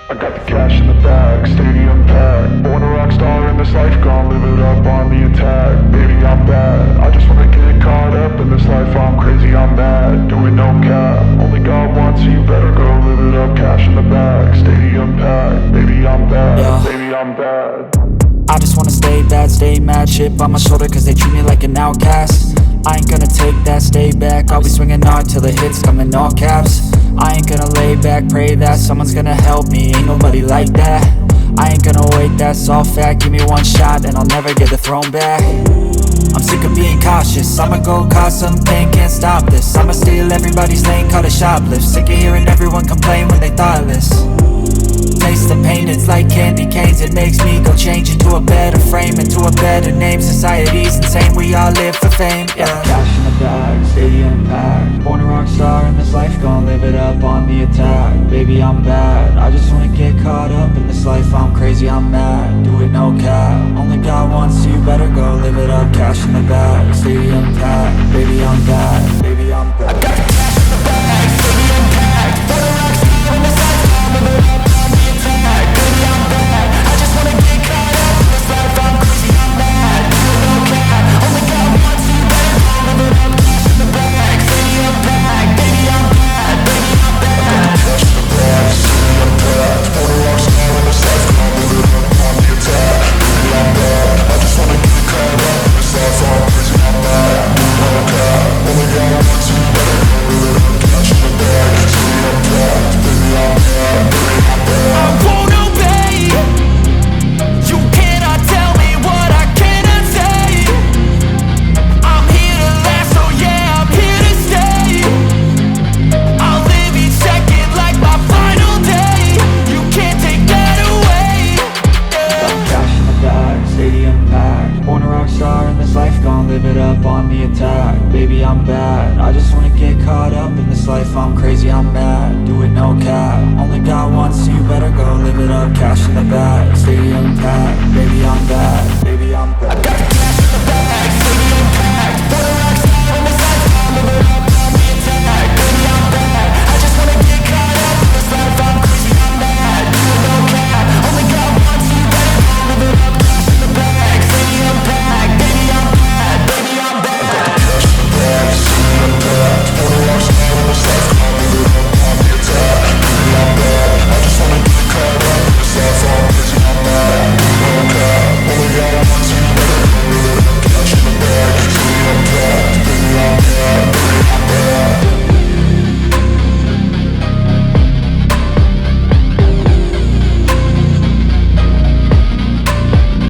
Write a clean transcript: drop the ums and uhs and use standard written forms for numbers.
I got the cash in the bag, stadium packed. Born a rock star in this life, gon' live it up on the attack. Baby, I'm bad, I just wanna get caught up in this life. I'm crazy, I'm mad, doing no cap. Only God wants you, better go live it up. Cash in the bag, stadium packed. Baby, I'm bad, Yeah. baby, I'm bad. I just wanna stay bad, stay mad. Chip on my shoulder cause they treat me like an outcast. I ain't gonna take that, stay back. I'll be swinging hard till the hits come in all caps. I ain't gonna lay back, pray that someone's gonna help me. Ain't nobody like that. I ain't gonna wait, that's all fact. Give me one shot and I'll never get the throne back. I'm sick of being cautious, I'ma go cause some pain, can't stop this. I'ma steal everybody's lane, call it shoplift. Sick of hearing everyone complain when they thoughtless. Taste the pain, it's like candy canes. It makes me go change into a better frame, into a better name. Society's insane, we all live for fame, yeah. Cash in the bag, stadium packed. Born a rock star in this life, gon' live it up on the attack. Baby, I'm bad, I just wanna get caught up in this life. I'm crazy, I'm mad, do it no cap. Only God wants you, better go live it up. Cash in the bag, stadium packed. Baby, I'm bad, baby, I'm bad. I got the cash in the bag, stadium packed. Born a rock star in this life, gon' live it up on the attack. Baby, I'm bad, I just wanna get caught up in this life. I'm crazy, I'm mad, do it no cap. Only God wants you, better go live it up. Cash in the bag, stadium packed. Baby, I'm bad, baby, I'm bad. Cash in the bag, stadium packed. Born a rock star in this life, gon' live it up on the attack. Baby, I'm bad, I just wanna get caught up in this life. I'm crazy, I'm mad, do it no cap. Only God wants you, better go live it up. Cash in the bag, stadium packed. Baby, I'm bad, baby, I'm bad. I won't obey. You cannot tell me what I cannot say. I'm here to last, so yeah, I'm here to stay. I'll live each second like my final day. You can't take that away, yeah. Cash in the bag, stadium packed. Born a rock star in this life, gon' live it up on the attack. Baby, I'm bad, I just wanna get caught up in this life. I'm crazy, I'm mad, do it no cap. Only God wants you, better go live it up. Cash in the bag, stadium packed. Baby, I'm bad.